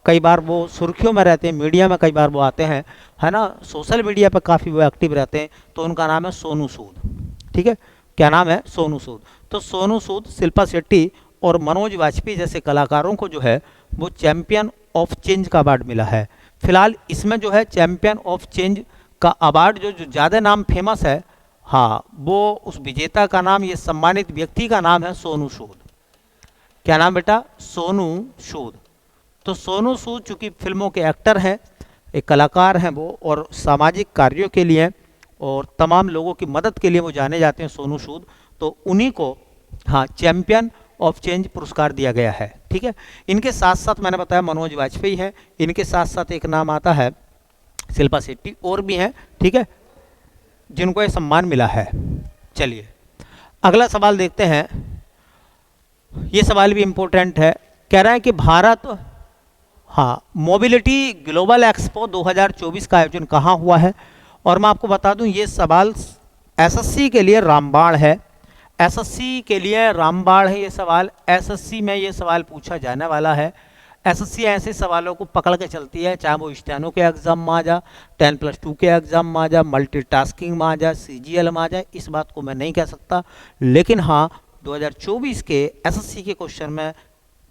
कई बार वो सुर्खियों में रहते हैं, मीडिया में कई बार वो आते हैं, है ना, सोशल मीडिया पर काफ़ी वो एक्टिव रहते हैं। तो उनका नाम है सोनू सूद। ठीक है, क्या नाम है? सोनू सूद। तो सोनू सूद, शिल्पा शेट्टी और मनोज वाजपेयी जैसे कलाकारों को जो है वो चैंपियन ऑफ चेंज का अवार्ड मिला है। फिलहाल इसमें जो है चैंपियन ऑफ चेंज का अवार्ड जो ज़्यादा नाम फेमस है, हाँ, वो उस विजेता का नाम, ये सम्मानित व्यक्ति का नाम है सोनू सूद। क्या नाम बेटा? सोनू सूद। तो सोनू सूद चूँकि फिल्मों के एक्टर हैं, एक कलाकार हैं वो, और सामाजिक कार्यों के लिए और तमाम लोगों की मदद के लिए वो जाने जाते हैं, सोनू सूद। तो उन्हीं को हाँ चैंपियन ऑफ चेंज पुरस्कार दिया गया है। ठीक है, इनके साथ साथ मैंने बताया मनोज वाजपेयी हैं, इनके साथ साथ एक नाम आता है शिल्पा शेट्टी, और भी हैं, ठीक है, जिनको ये सम्मान मिला है। चलिए अगला सवाल देखते हैं। ये सवाल भी इम्पोर्टेंट है। कह रहा है कि भारत मोबिलिटी ग्लोबल एक्सपो 2024 का आयोजन कहाँ हुआ है? और मैं आपको बता दूं ये सवाल एसएससी के लिए रामबाण है। एसएससी के लिए रामबाण है ये सवाल। एसएससी में ये सवाल पूछा जाने वाला है। एसएससी ऐसे सवालों को पकड़ के चलती है, चाहे वो स्टेनो के एग्जाम में आ जा, 10+2 के एग्जाम में आ जा, मल्टीटास्किंग में आ जा, सीजीएल में आ जाए, इस बात को मैं नहीं कह सकता। लेकिन हाँ, 2024 के एसएससी के क्वेश्चन में,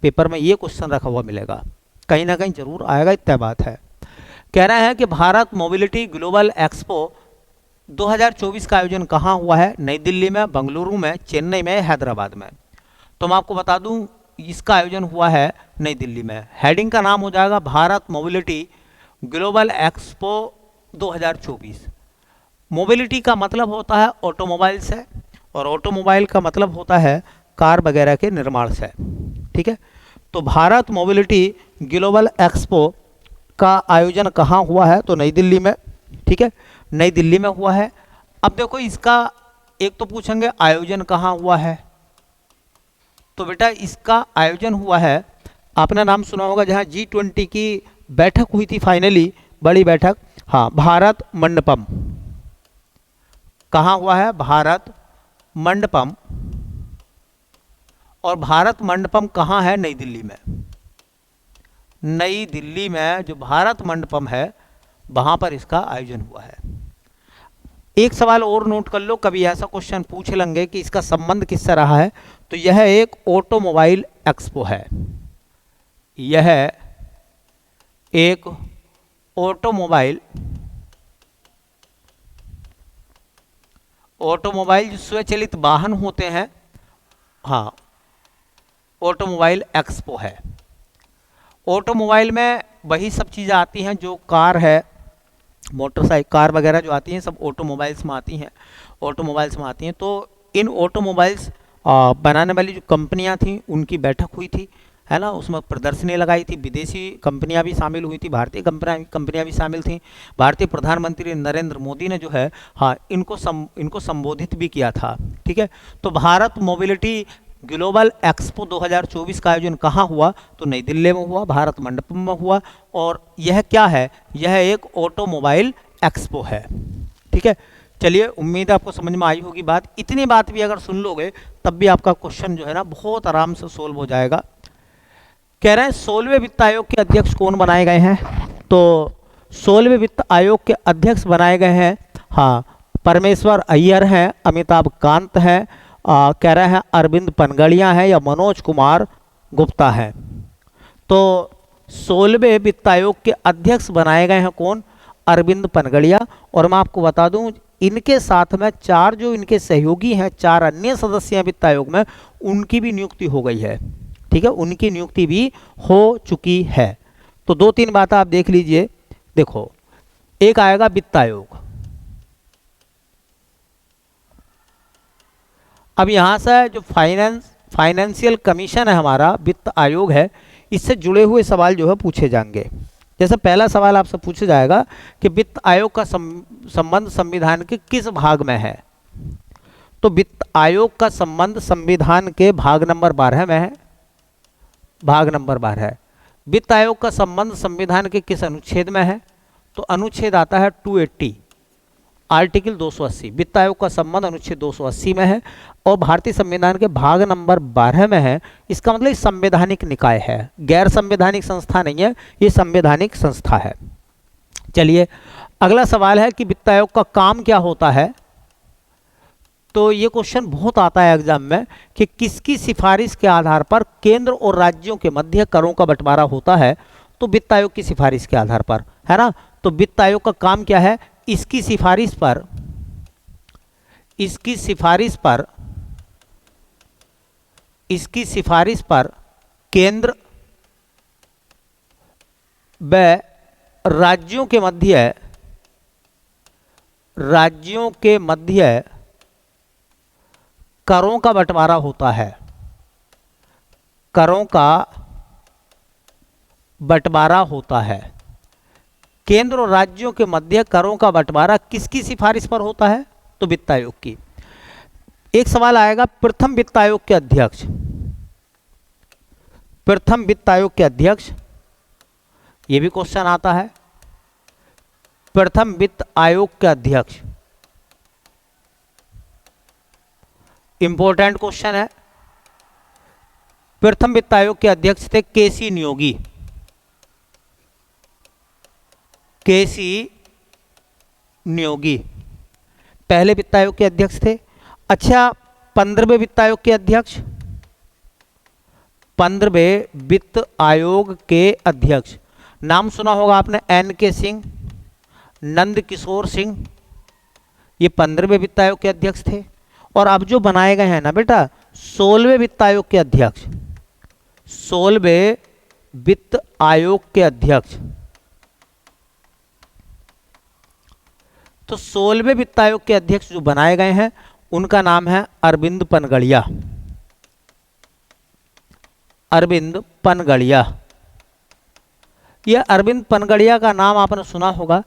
पेपर में ये क्वेश्चन रखा हुआ मिलेगा, कहीं ना कहीं जरूर आएगा, इतना बात है। कह रहा है कि भारत मोबिलिटी ग्लोबल एक्सपो 2024 का आयोजन कहाँ हुआ है? नई दिल्ली में, बेंगलुरु में, चेन्नई में, हैदराबाद में। तो मैं आपको बता दूं, इसका आयोजन हुआ है नई दिल्ली में। हेडिंग का नाम हो जाएगा Bharat mobility global expo 2024। Mobility का मतलब होता है ऑटोमोबाइल से, और ऑटोमोबाइल का मतलब होता है कार वगैरह के निर्माण से, ठीक है। तो भारत मोबिलिटी ग्लोबल एक्सपो का आयोजन कहाँ हुआ है? तो नई दिल्ली में, ठीक है, नई दिल्ली में हुआ है। अब देखो, इसका एक तो पूछेंगे आयोजन कहाँ हुआ है, तो बेटा इसका आयोजन हुआ है, आपने नाम सुना होगा, जहाँ G20 की बैठक हुई थी फाइनली, बड़ी बैठक, हाँ, भारत मंडपम। कहाँ हुआ है? भारत मंडपम। और भारत मंडपम कहाँ है? नई दिल्ली में। नई दिल्ली में जो भारत मंडपम है, वहां पर इसका आयोजन हुआ है। एक सवाल और नोट कर लो, कभी ऐसा क्वेश्चन पूछ लेंगे कि इसका संबंध किससे रहा है, तो यह एक ऑटोमोबाइल एक्सपो है। यह एक ऑटोमोबाइल जो स्वचालित वाहन होते हैं, हाँ, ऑटोमोबाइल एक्सपो है। ऑटोमोबाइल में वही सब चीज़ें आती हैं जो कार है, मोटरसाइकिल, कार वगैरह जो आती हैं, सब ऑटोमोबाइल्स में आती हैं, ऑटोमोबाइल्स में आती हैं। तो इन ऑटोमोबाइल्स बनाने वाली जो कंपनियां थी, उनकी बैठक हुई थी, है ना, उसमें प्रदर्शनी लगाई थी, विदेशी कंपनियां भी शामिल हुई थी, भारतीय कंपनियां भी शामिल थी। भारतीय प्रधानमंत्री नरेंद्र मोदी ने जो है, हाँ, इनको संबोधित भी किया था, ठीक है। तो भारत मोबिलिटी ग्लोबल एक्सपो 2024 का आयोजन कहाँ हुआ? तो नई दिल्ली में हुआ, भारत मंडपम में हुआ। और यह क्या है? यह एक ऑटोमोबाइल एक्सपो है, ठीक है। चलिए, उम्मीद है आपको समझ में आई होगी बात। इतनी बात भी अगर सुन लोगे, तब भी आपका क्वेश्चन जो है ना, बहुत आराम से सोल्व हो जाएगा। कह रहे हैं 16वें वित्त आयोग के अध्यक्ष कौन बनाए गए हैं? तो 16वें वित्त आयोग के अध्यक्ष बनाए गए हैं, हाँ, परमेश्वर अय्यर हैं, अमिताभ कांत हैं, कह रहे हैं अरविंद पनगड़िया है, या मनोज कुमार गुप्ता है। तो 16वें वित्त आयोग के अध्यक्ष बनाए गए हैं कौन? अरविंद पनगड़िया। और मैं आपको बता दूं, इनके साथ में 4 जो इनके सहयोगी हैं, 4 अन्य सदस्य हैं वित्त आयोग में, उनकी भी नियुक्ति हो गई है, ठीक है, उनकी नियुक्ति भी हो चुकी है। तो 2-3 बातें आप देख लीजिए। देखो, एक आएगा वित्त आयोग। अब यहाँ से जो फाइनेंशियल कमीशन है हमारा, वित्त आयोग है, इससे जुड़े हुए सवाल जो है पूछे जाएंगे। जैसे पहला सवाल आपसे पूछा जाएगा कि वित्त आयोग का संबंध संविधान के किस भाग में है? तो वित्त आयोग का संबंध संविधान के भाग नंबर 12 में है, भाग नंबर 12। वित्त आयोग का संबंध संविधान के किस अनुच्छेद में है? तो अनुच्छेद आता है 280, आर्टिकल 280। वित्त आयोग का संबंध अनुच्छेद 280 में है और भारतीय संविधान के भाग नंबर 12 में है। इसका मतलब संवैधानिक निकाय है, गैर संवैधानिक संस्था नहीं है, ये संवैधानिक संस्था है। चलिए, अगला सवाल है कि वित्त आयोग का काम क्या होता है? तो ये क्वेश्चन बहुत आता है एग्जाम में कि किसकी सिफारिश के आधार पर केंद्र और राज्यों के मध्य करों का बंटवारा होता है? तो वित्त आयोग की सिफारिश के आधार पर, है ना। तो वित्त आयोग का काम क्या है? इसकी सिफारिश पर केंद्र व राज्यों के मध्य करों का बंटवारा होता है। करों का बंटवारा होता है। केंद्र और राज्यों के मध्य करों का बंटवारा किसकी सिफारिश पर होता है? तो वित्त आयोग की। एक सवाल आएगा, प्रथम वित्त आयोग के अध्यक्ष, प्रथम वित्त आयोग के अध्यक्ष, ये भी क्वेश्चन आता है। प्रथम वित्त आयोग के अध्यक्ष, इंपॉर्टेंट क्वेश्चन है। प्रथम वित्त आयोग के अध्यक्ष थे केसी नियोगी। केसी नियोगी पहले वित्त आयोग के अध्यक्ष थे। अच्छा, 15वें वित्त आयोग के अध्यक्ष, 15वें वित्त आयोग के अध्यक्ष नाम सुना होगा आपने, NK सिंह, नंद किशोर सिंह, ये 15वें वित्त आयोग के अध्यक्ष थे। और अब जो बनाए गए हैं ना बेटा 16वें वित्त आयोग के अध्यक्ष, 16वें वित्त आयोग के अध्यक्ष, तो 16वें वित्त आयोग के अध्यक्ष जो बनाए गए हैं उनका नाम है अरविंद पनगड़िया। अरविंद पनगड़िया, यह अरविंद पनगड़िया का नाम आपने सुना होगा।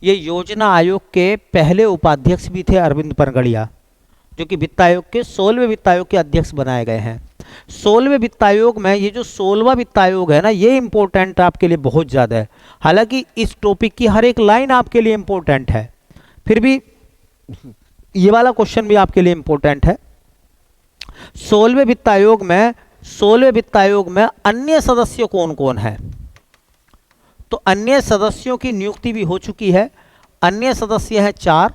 ये योजना आयोग के पहले उपाध्यक्ष भी थे अरविंद पनगड़िया, जो कि वित्त आयोग के 16वें वित्त आयोग के अध्यक्ष बनाए गए हैं। 16वें वित्त आयोग में ये जो 16वां वित्त आयोग है ना, ये इंपॉर्टेंट आपके लिए बहुत ज़्यादा है। हालांकि इस टॉपिक की हर एक लाइन आपके लिए इंपॉर्टेंट है, फिर भी ये वाला क्वेश्चन भी आपके लिए इंपॉर्टेंट है। 16वें वित्त आयोग में, 16वें वित्त आयोग में अन्य सदस्य कौन कौन है? तो अन्य सदस्यों की नियुक्ति भी हो चुकी है। अन्य सदस्य हैं 4।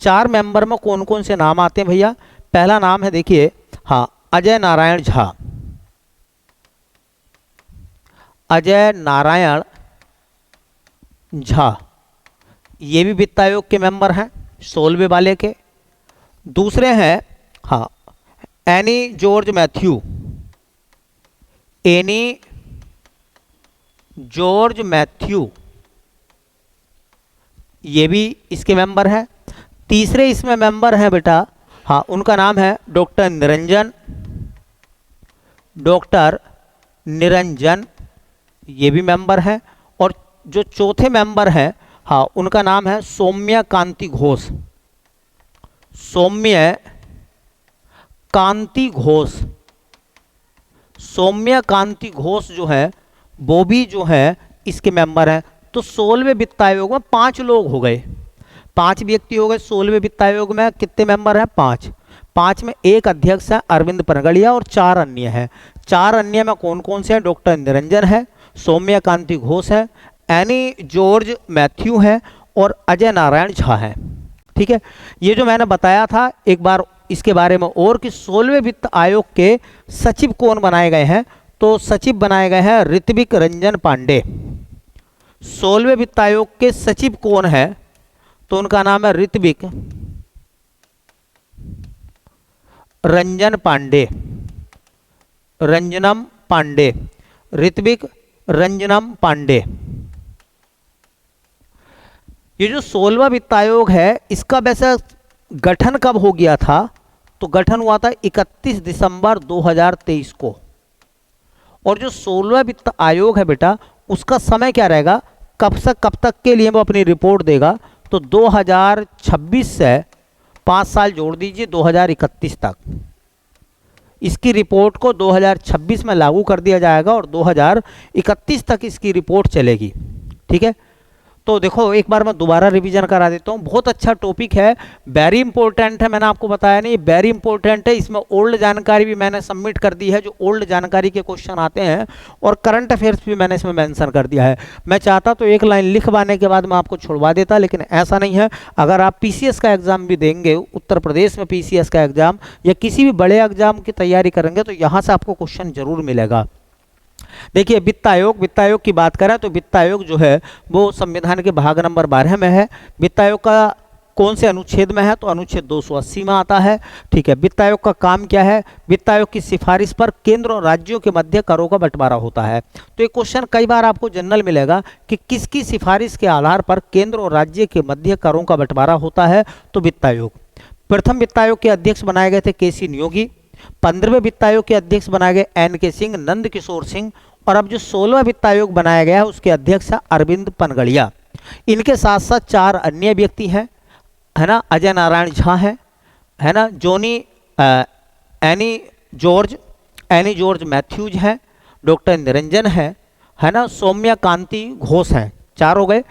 4 मेंबर में कौन कौन से नाम आते हैं भैया? पहला नाम है, देखिए, हाँ, अजय नारायण झा। अजय नारायण झा ये भी वित्त आयोग के मेंबर हैं 16वें वाले के। दूसरे हैं, हाँ, any George Matthew. Any George Matthew ये भी इसके मेंबर हैं। तीसरे इसमें मेंबर हैं बेटा, हाँ, उनका नाम है डॉक्टर निरंजन। डॉक्टर निरंजन ये भी मेंबर हैं। और जो चौथे मेंबर हैं, हाँ, उनका नाम है सौम्य कांति घोष। सौम्य कांति घोष, सौम्य कांति घोष जो है वो भी जो है इसके मेंबर हैं। तो 16वें वित्त आयोग में 5 लोग हो गए, 5 व्यक्ति हो गए। 16वें वित्त आयोग में कितने मेंबर हैं? 5। 5 में एक अध्यक्ष है अरविंद पनगड़िया और 4 अन्य हैं। 4 अन्य में कौन कौन से हैं? डॉक्टर निरंजन है, सौम्य कांति घोष है, एनी जॉर्ज मैथ्यू है और अजय नारायण झा है। ठीक है, ये जो मैंने बताया था एक बार इसके बारे में और कि 16वें वित्त आयोग के सचिव कौन बनाए गए हैं, तो सचिव बनाए गए हैं ऋत्विक रंजन पांडे। 16वें वित्त आयोग के सचिव कौन है? तो उनका नाम है ऋत्विक रंजन पांडे, रंजनम पांडे, ऋत्विक रंजनम पांडे। ये जो 16वां वित्त आयोग है इसका वैसे गठन कब हो गया था? तो गठन हुआ था 31 दिसंबर 2023 को। और जो 16वां वित्त आयोग है बेटा उसका समय क्या रहेगा, कब से कब तक के लिए वो अपनी रिपोर्ट देगा? तो 2026 से 5 साल जोड़ दीजिए 2031 तक। इसकी रिपोर्ट को 2026 में लागू कर दिया जाएगा और 2031 तक इसकी रिपोर्ट चलेगी। ठीक है, तो देखो एक बार मैं दोबारा रिवीजन करा देता हूँ। बहुत अच्छा टॉपिक है, वेरी इंपॉर्टेंट है। मैंने आपको बताया नहीं, वेरी इंपॉर्टेंट है। इसमें ओल्ड जानकारी भी मैंने सबमिट कर दी है, जो ओल्ड जानकारी के क्वेश्चन आते हैं, और करंट अफेयर्स भी मैंने इसमें मेंशन कर दिया है। मैं चाहता तो एक लाइन लिखवाने के बाद मैं आपको छुड़वा देता, लेकिन ऐसा नहीं है। अगर आप पीसीएस का एग्जाम भी देंगे, उत्तर प्रदेश में पीसीएस का एग्जाम या किसी भी बड़े एग्जाम की तैयारी करेंगे, तो यहाँ से आपको क्वेश्चन जरूर मिलेगा। देखिए वित्त आयोग की बात करें तो वित्त आयोग जो है वो संविधान के भाग नंबर 12 में है। वित्त आयोग का कौन से अनुच्छेद में है? तो अनुच्छेद 280 में आता है। ठीक है, वित्त आयोग का काम क्या है? वित्त आयोग की सिफारिश पर केंद्र और राज्यों के मध्य करों का बंटवारा होता है। तो ये क्वेश्चन कई बार आपको जनरल मिलेगा कि किसकी सिफारिश के आधार पर केंद्र और राज्य के मध्य करों का बंटवारा होता है? तो वित्त आयोग। प्रथम वित्त आयोग के अध्यक्ष बनाए गए थे केसी नियोगी। 15वें वित्त आयोग के अध्यक्ष बनाए गए NK सिंह, नंद किशोर सिंह। और अब जो 16वां वित्त आयोग बनाया गया है उसके अध्यक्ष है अरविंद पनगड़िया। इनके साथ साथ 4 अन्य व्यक्ति हैं, है ना। अजय नारायण झा है ना, एनी जॉर्ज मैथ्यूज है, डॉक्टर निरंजन है ना, सौम्य कांति घोष हैं। 4 हो गए।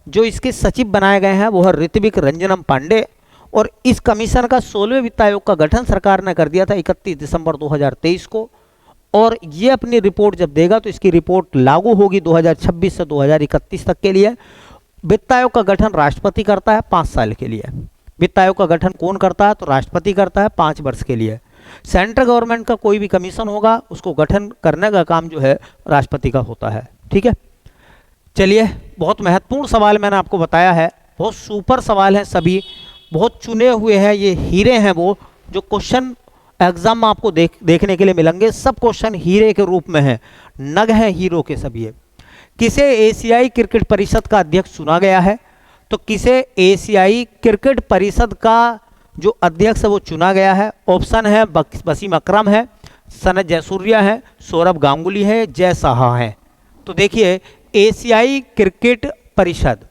जो इसके सचिव बनाए गए हैं वो है ऋत्विक रंजनम पांडे। और इस कमीशन का 16वें वित्त आयोग का गठन सरकार ने कर दिया था 31 दिसंबर 2023 को। और ये अपनी रिपोर्ट जब देगा तो इसकी रिपोर्ट लागू होगी 2026 से 2031 तक के लिए। वित्त आयोग का गठन राष्ट्रपति करता है 5 साल के लिए। वित्त आयोग का गठन कौन करता है? तो राष्ट्रपति करता है 5 वर्ष के लिए। सेंट्रल गवर्नमेंट का कोई भी कमीशन होगा उसको गठन करने का काम जो है राष्ट्रपति का होता है। ठीक है, चलिए, बहुत महत्वपूर्ण सवाल मैंने आपको बताया है, बहुत सुपर सवाल हैं सभी, बहुत चुने हुए हैं, ये हीरे हैं वो जो क्वेश्चन एग्जाम में आपको देखने के लिए मिलेंगे। सब क्वेश्चन हीरे के रूप में हैं, नग हैं हीरो के सभी। किसे एशियाई क्रिकेट परिषद का अध्यक्ष चुना गया है? तो किसे एशियाई क्रिकेट परिषद का जो अध्यक्ष है वो चुना गया है? ऑप्शन है वसीम अकरम है, सनत जयसूर्या है, सौरभ गांगुली है, जय साहा है। तो देखिए, एशियाई क्रिकेट परिषद,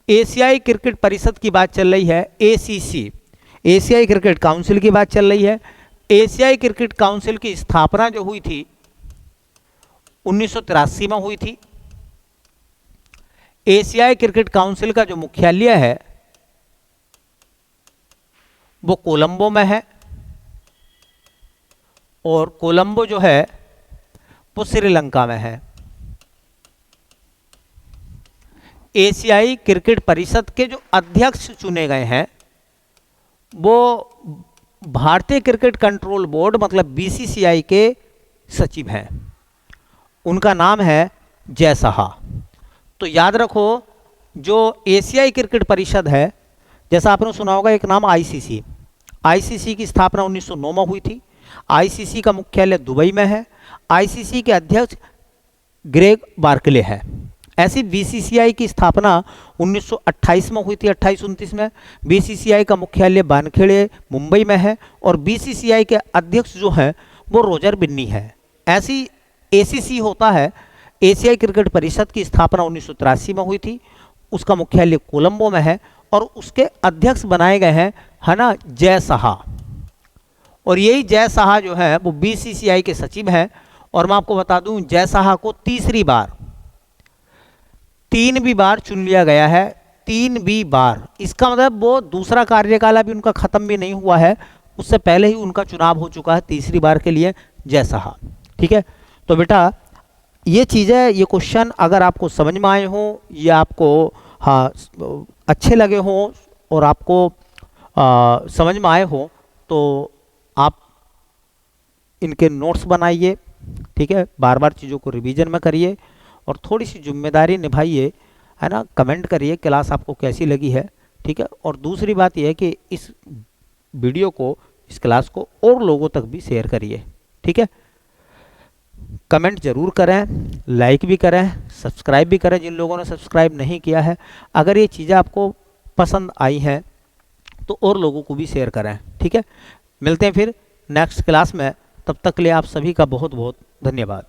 एशियाई क्रिकेट परिषद की बात चल रही है, एसीसी, एशियाई क्रिकेट काउंसिल की बात चल रही है। एशियाई क्रिकेट काउंसिल की स्थापना जो हुई थी 1983 में हुई थी। एशियाई क्रिकेट काउंसिल का जो मुख्यालय है वो कोलंबो में है, और कोलंबो जो है वो श्रीलंका में है। एशियाई क्रिकेट परिषद के जो अध्यक्ष चुने गए हैं वो भारतीय क्रिकेट कंट्रोल बोर्ड मतलब बीसीसीआई के सचिव हैं, उनका नाम है जय साहा। तो याद रखो, जो एशियाई क्रिकेट परिषद है, जैसा आपने सुना होगा एक नाम आईसीसी, आईसीसी की स्थापना 1909 में हुई थी। आईसीसी का मुख्यालय दुबई में है। आईसीसी के अध्यक्ष ग्रेग बार्कले है। ऐसी बीसीसीआई की स्थापना 1928 में हुई थी, 28-29 में। बीसीसीआई का मुख्यालय वानखेड़े मुंबई में है, और बीसीसीआई के अध्यक्ष जो हैं वो रोजर बिन्नी है। ऐसी एसीसी होता है, एशियाई क्रिकेट परिषद की स्थापना 1983 में हुई थी, उसका मुख्यालय कोलंबो में है, और उसके अध्यक्ष बनाए गए हैं, है ना, जय साहा। और यही जय साहा जो है वो बीसीसीआई के सचिव हैं। और मैं आपको बता दूं, जय साहा को तीसरी बार, 3 भी बार चुन लिया गया है, 3 भी बार। इसका मतलब वो दूसरा कार्यकाल अभी उनका खत्म भी नहीं हुआ है, उससे पहले ही उनका चुनाव हो चुका है तीसरी बार के लिए जय साहा। ठीक है, तो बेटा ये चीज़ें, ये क्वेश्चन अगर आपको समझ में आए हों या आपको हाँ अच्छे लगे हों और आपको समझ में आए हों तो आप इनके नोट्स बनाइए। ठीक है, बार बार चीज़ों को रिवीजन में करिए और थोड़ी सी जिम्मेदारी निभाइए, है ना। कमेंट करिए क्लास आपको कैसी लगी है। ठीक है, और दूसरी बात यह है कि इस वीडियो को, इस क्लास को और लोगों तक भी शेयर करिए। ठीक है, कमेंट जरूर करें, लाइक भी करें, सब्सक्राइब भी करें जिन लोगों ने सब्सक्राइब नहीं किया है। अगर ये चीज़ें आपको पसंद आई हैं तो और लोगों को भी शेयर करें। ठीक है, मिलते हैं फिर नेक्स्ट क्लास में, तब तक के लिए आप सभी का बहुत बहुत धन्यवाद।